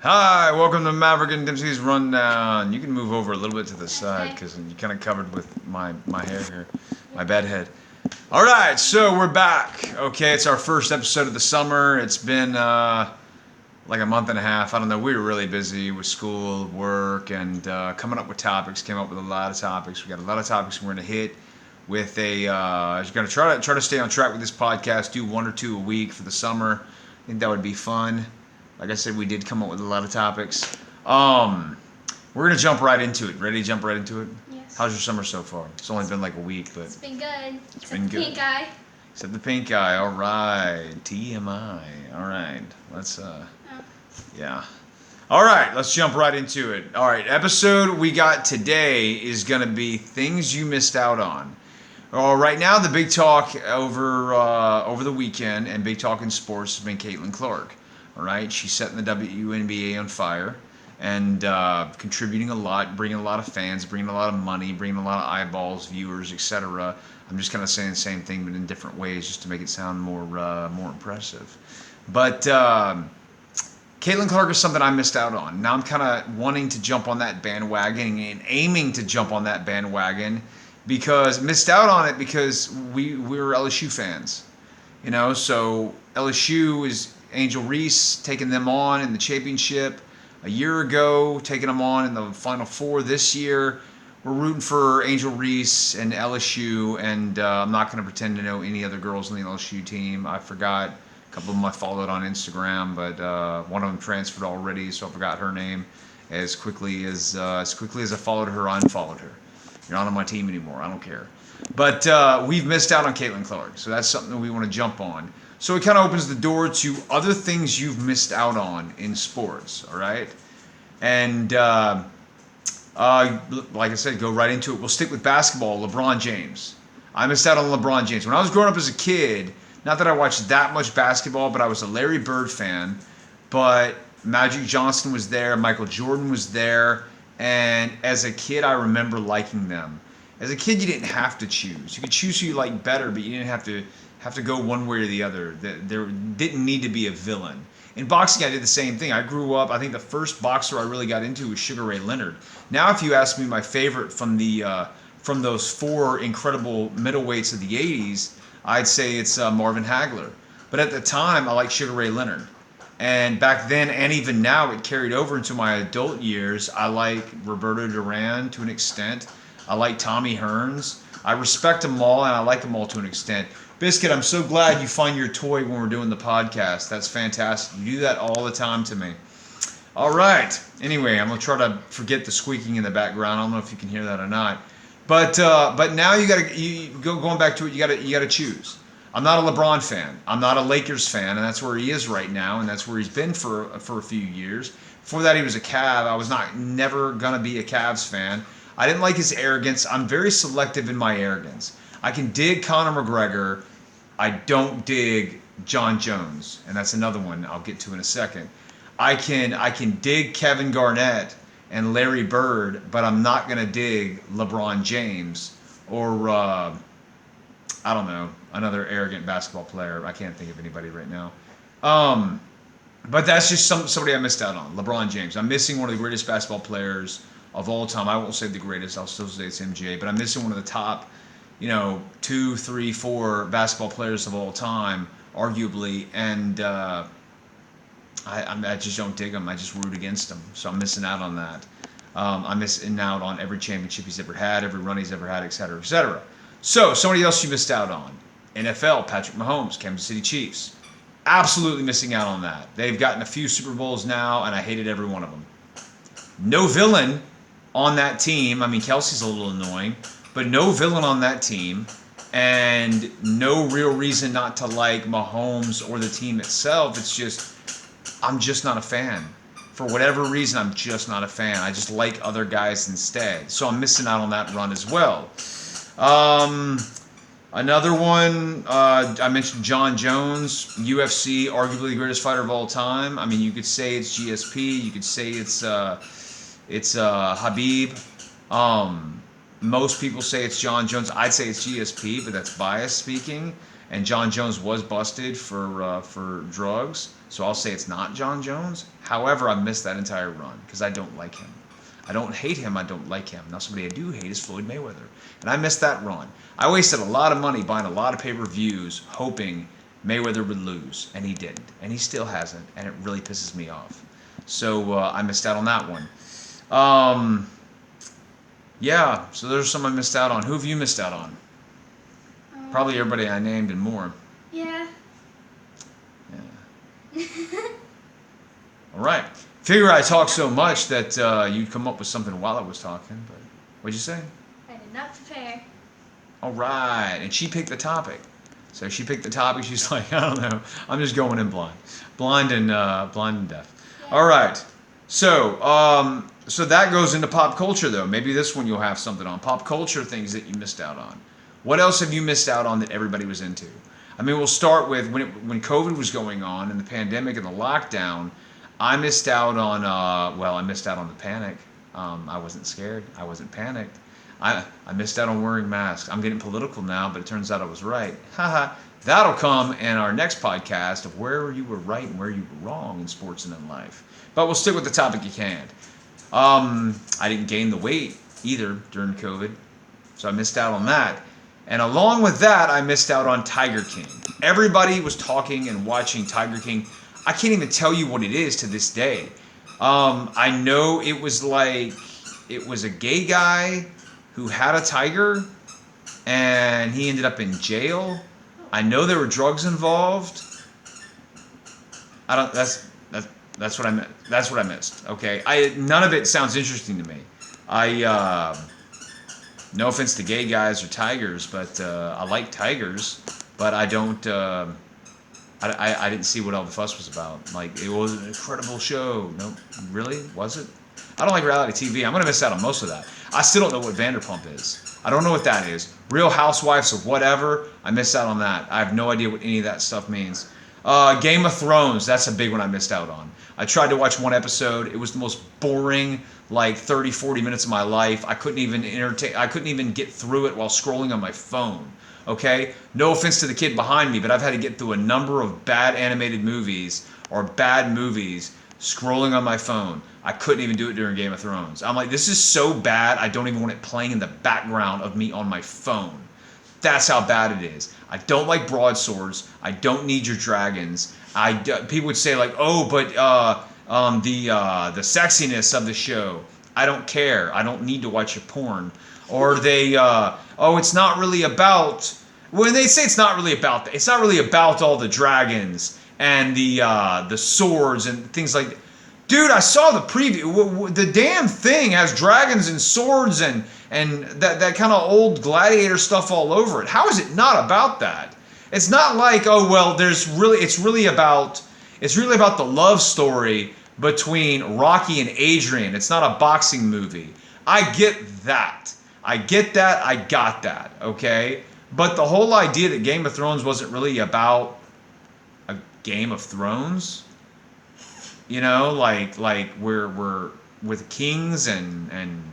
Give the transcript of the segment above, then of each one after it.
Hi, welcome to Maverick and Dempsey's Rundown. You can move over a little bit to the side because you're kind of covered with my hair here, my bad head. All right, so we're back. Okay, it's our first episode of the summer. It's been like a month and a half. I don't know. We were really busy with school, work, and coming up with topics. Came up with a lot of topics. We got a lot of topics we're going to hit with a. Going to try to stay on track with this podcast. Do one or two a week for the summer. I think that would be fun. Like I said, we did come up with a lot of topics. We're gonna jump right into it. Ready to jump right into it? Yes. How's your summer so far? It's only been like a week, but It's been good. It's been good. Pink eye. Except the pink eye. All right. TMI. All right. Let's yeah. All right. Let's jump right into it. All right. Episode we got today is gonna be things you missed out on. Right now, the big talk over the weekend and big talk in sports has been Caitlin Clark. All right, she's setting the WNBA on fire and contributing a lot, bringing a lot of fans, bringing a lot of money, bringing a lot of eyeballs, viewers, etc. I'm just kind of saying the same thing, but in different ways, just to make it sound more impressive. But Caitlin Clark is something I missed out on. Now I'm kind of wanting to jump on that bandwagon and aiming to jump on that bandwagon because missed out on it because we were LSU fans. You know, so LSU is Angel Reese taking them on in the championship a year ago, taking them on in the Final Four this year. We're rooting for Angel Reese and LSU, and I'm not going to pretend to know any other girls on the LSU team. I forgot a couple of them I followed on Instagram, but one of them transferred already, so I forgot her name. As quickly as I followed her, I unfollowed her. You're not on my team anymore. I don't care. But we've missed out on Caitlin Clark, so that's something that we want to jump on. So it kind of opens the door to other things you've missed out on in sports, all right? And like I said, go right into it. We'll stick with basketball, LeBron James. I missed out on LeBron James. When I was growing up as a kid, not that I watched that much basketball, but I was a Larry Bird fan. But Magic Johnson was there, Michael Jordan was there, and as a kid, I remember liking them. As a kid, you didn't have to choose. You could choose who you liked better, but you didn't have to go one way or the other. There didn't need to be a villain. In boxing, I did the same thing. I grew up, I think the first boxer I really got into was Sugar Ray Leonard. Now, if you ask me my favorite from those four incredible middleweights of the 80s, I'd say it's Marvin Hagler. But at the time, I liked Sugar Ray Leonard. And back then, and even now, it carried over into my adult years. I like Roberto Duran to an extent. I like Tommy Hearns. I respect them all, and I like them all to an extent. Biscuit, I'm so glad you find your toy when we're doing the podcast. That's fantastic. You do that all the time to me. All right. Anyway, I'm gonna try to forget the squeaking in the background. I don't know if you can hear that or not. But now going back to it. You gotta choose. I'm not a LeBron fan. I'm not a Lakers fan, and that's where he is right now, and that's where he's been for a few years. Before that, he was a Cav. I was never gonna be a Cavs fan. I didn't like his arrogance. I'm very selective in my arrogance. I can dig Conor McGregor. I don't dig John Jones, and that's another one I'll get to in a second. I can dig Kevin Garnett and Larry Bird, but I'm not gonna dig LeBron James or I don't know, another arrogant basketball player. I can't think of anybody right now. But that's just somebody I missed out on. LeBron James. I'm missing one of the greatest basketball players of all time. I won't say the greatest. I'll still say it's MJ. But I'm missing one of the top, 2, 3, 4 basketball players of all time, arguably. And I just don't dig him. I just root against him. So I'm missing out on that. I'm missing out on every championship he's ever had, every run he's ever had, et cetera, et cetera. So somebody else you missed out on. NFL, Patrick Mahomes, Kansas City Chiefs. Absolutely missing out on that. They've gotten a few Super Bowls now, and I hated every one of them. No villain on that team. I mean, Kelsey's a little annoying, but no villain on that team, and no real reason not to like Mahomes or the team itself. It's just, I'm just not a fan. For whatever reason, I'm just not a fan. I just like other guys instead. So I'm missing out on that run as well. Another one, I mentioned John Jones, UFC, arguably the greatest fighter of all time. I mean, you could say it's GSP. You could say it's Habib. Most people say it's John Jones. I'd say it's GSP, but that's bias speaking. and John Jones was busted for drugs. So I'll say it's not John Jones. However, I missed that entire run because I don't like him. I don't hate him. I don't like him. Now, somebody I do hate is Floyd Mayweather, and I missed that run. I wasted a lot of money buying a lot of pay-per-views, hoping Mayweather would lose, and he didn't, and he still hasn't, and it really pisses me off. So I missed out on that one. Yeah, so there's some I missed out on. Who have you missed out on? Probably everybody I named and more. Yeah. Yeah. All right. Figure I talked so much that you'd come up with something while I was talking, but what'd you say? I did not prepare. All right. And she picked the topic. So she picked the topic. She's like, I don't know. I'm just going in blind. Blind and deaf. Yeah. All right. So, so that goes into pop culture, though. Maybe this one you'll have something on. Pop culture things that you missed out on. What else have you missed out on that everybody was into? I mean, we'll start with when COVID was going on and the pandemic and the lockdown. I missed out on, I missed out on the panic. I wasn't scared. I wasn't panicked. I missed out on wearing masks. I'm getting political now, but it turns out I was right. Haha. That'll come in our next podcast of where you were right and where you were wrong in sports and in life. But we'll stick with the topic at hand. I didn't gain the weight either during COVID, so I missed out on that. And along with that, I missed out on Tiger King. Everybody was talking and watching Tiger King. I can't even tell you what it is to this day. I know it was a gay guy who had a tiger, and he ended up in jail. I know there were drugs involved. That's what I meant. That's what I missed. Okay, none of it sounds interesting to me. No offense to gay guys or tigers, but I like tigers, but I don't. I didn't see what all the fuss was about. Like, it was an incredible show. No, really? Was it? I don't like reality TV. I'm going to miss out on most of that. I still don't know what Vanderpump is. I don't know what that is. Real Housewives or whatever, I missed out on that. I have no idea what any of that stuff means. Game of Thrones, that's a big one I missed out on. I tried to watch one episode. It was the most boring, 30, 40 minutes of my life. I couldn't even get through it while scrolling on my phone. Okay? No offense to the kid behind me, but I've had to get through a number of bad animated movies or bad movies scrolling on my phone. I couldn't even do it during Game of Thrones. I'm like, this is so bad, I don't even want it playing in the background of me on my phone. That's how bad it is. I don't like broadswords. I don't need your dragons. People would say oh, but the sexiness of the show. I don't care. I don't need to watch your porn. Or it's not really about. When they say it's not really about all the dragons and the swords and things like that. Dude, I saw the preview. The damn thing has dragons and swords and that kind of old gladiator stuff all over it. How is it not about that? It's not like, it's really about the love story between Rocky and Adrian. It's not a boxing movie. I get that. I got that, okay? But the whole idea that Game of Thrones wasn't really about a Game of Thrones, we're with kings and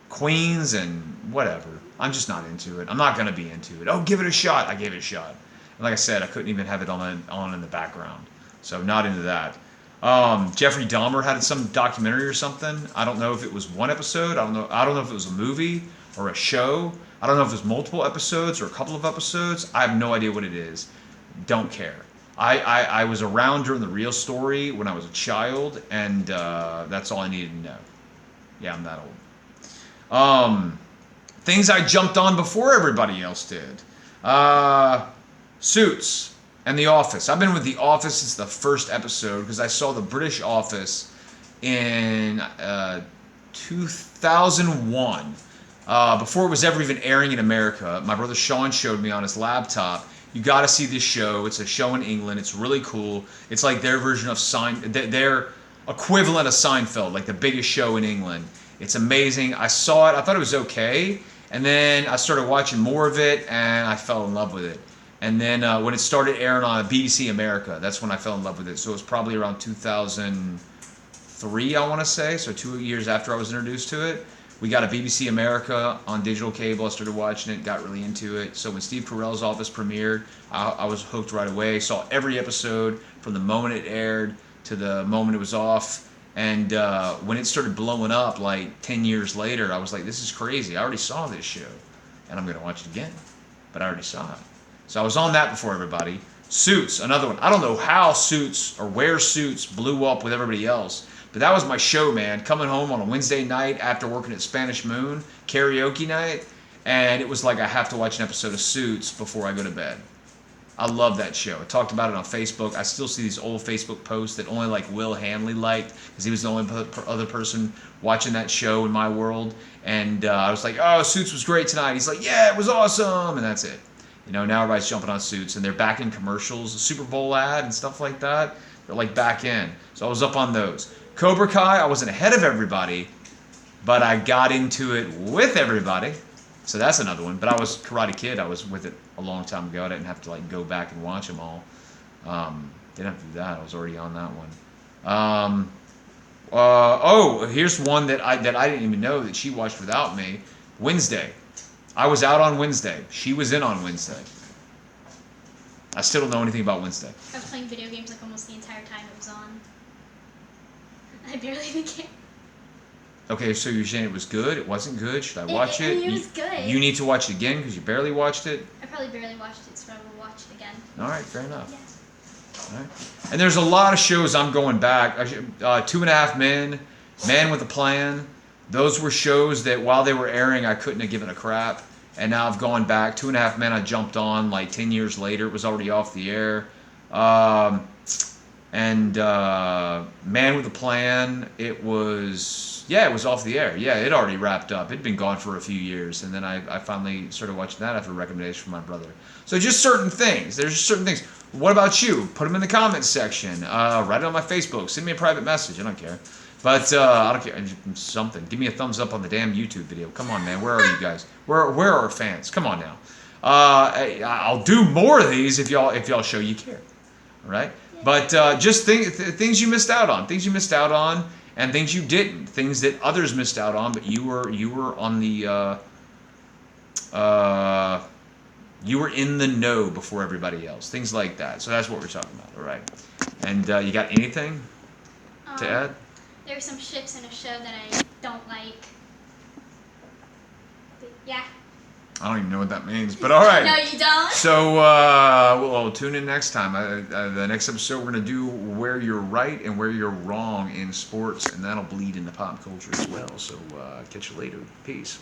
queens and whatever. I'm just not into it. I'm not going to be into it. Oh, give it a shot. I gave it a shot. And like I said, I couldn't even have it on in the background. So not into that. Jeffrey Dahmer had some documentary or something. I don't know if it was one episode. I don't know if it was a movie or a show. I don't know if it was multiple episodes or a couple of episodes. I have no idea what it is. Don't care. I was around during the real story when I was a child, and that's all I needed to know. Yeah, I'm that old. Things I jumped on before everybody else did. Suits and The Office. I've been with The Office since the first episode because I saw the British Office in 2001. Before it was ever even airing in America. My brother Sean showed me on his laptop. You got to see this show. It's a show in England. It's really cool. It's like their version of their equivalent of Seinfeld, like the biggest show in England. It's amazing. I saw it. I thought it was okay. And then I started watching more of it, and I fell in love with it. And then when it started airing on BBC America, that's when I fell in love with it. So it was probably around 2003, I want to say. So 2 years after I was introduced to it. We got a BBC America on digital cable. I started watching it, got really into it. So when Steve Carell's Office premiered, I was hooked right away. Saw every episode from the moment it aired to the moment it was off. And when it started blowing up, like 10 years later, I was like, this is crazy. I already saw this show, and I'm going to watch it again. But I already saw it. So I was on that before everybody. Suits, another one. I don't know how Suits or where Suits blew up with everybody else, but that was my show, man. Coming home on a Wednesday night after working at Spanish Moon, karaoke night, and it was like I have to watch an episode of Suits before I go to bed. I love that show. I talked about it on Facebook. I still see these old Facebook posts that only like Will Hanley liked because he was the only other person watching that show in my world. And I was like, oh, Suits was great tonight. He's like, yeah, it was awesome. And that's it. You know, now everybody's jumping on Suits and they're back in commercials, a Super Bowl ad and stuff like that. They're like back in. So I was up on those. Cobra Kai, I wasn't ahead of everybody, but I got into it with everybody. So that's another one. But I was Karate Kid. I was with it a long time ago. I didn't have to like go back and watch them all. Didn't have to do that. I was already on that one. Here's one that I didn't even know that she watched without me. Wednesday. I was out on Wednesday. She was in on Wednesday. I still don't know anything about Wednesday. I was playing video games like almost the entire time it was on. I barely even cared. Okay, so you're saying it was good? It wasn't good? Should I watch it? It was good. You need to watch it again because you barely watched it? I probably barely watched it, so I will watch it again. All right, fair enough. Yeah. All right. And there's a lot of shows I'm going back. 2.5 Men, Man with a Plan. Those were shows that while they were airing, I couldn't have given a crap. And now I've gone back. 2.5 Men I jumped on like 10 years later. It was already off the air. Man with a Plan, it was off the air. Yeah, it already wrapped up. It'd been gone for a few years. And then I finally started watching that after a recommendation from my brother. So just certain things. There's just certain things. What about you? Put them in the comments section. Write it on my Facebook. Send me a private message. I don't care. But I don't care. Something. Give me a thumbs up on the damn YouTube video. Come on, man. Where are you guys? Where are our fans? Come on now. I'll do more of these if y'all show you care. All right. But just things you missed out on. Things you missed out on, and things you didn't. Things that others missed out on, but you were on the you were in the know before everybody else. Things like that. So that's what we're talking about. All right. And you got anything to add? There are some ships in a show that I don't like. But yeah. I don't even know what that means, but all right. No, you don't. So we'll tune in next time. The next episode, we're going to do where you're right and where you're wrong in sports, and that'll bleed into pop culture as well. So catch you later. Peace.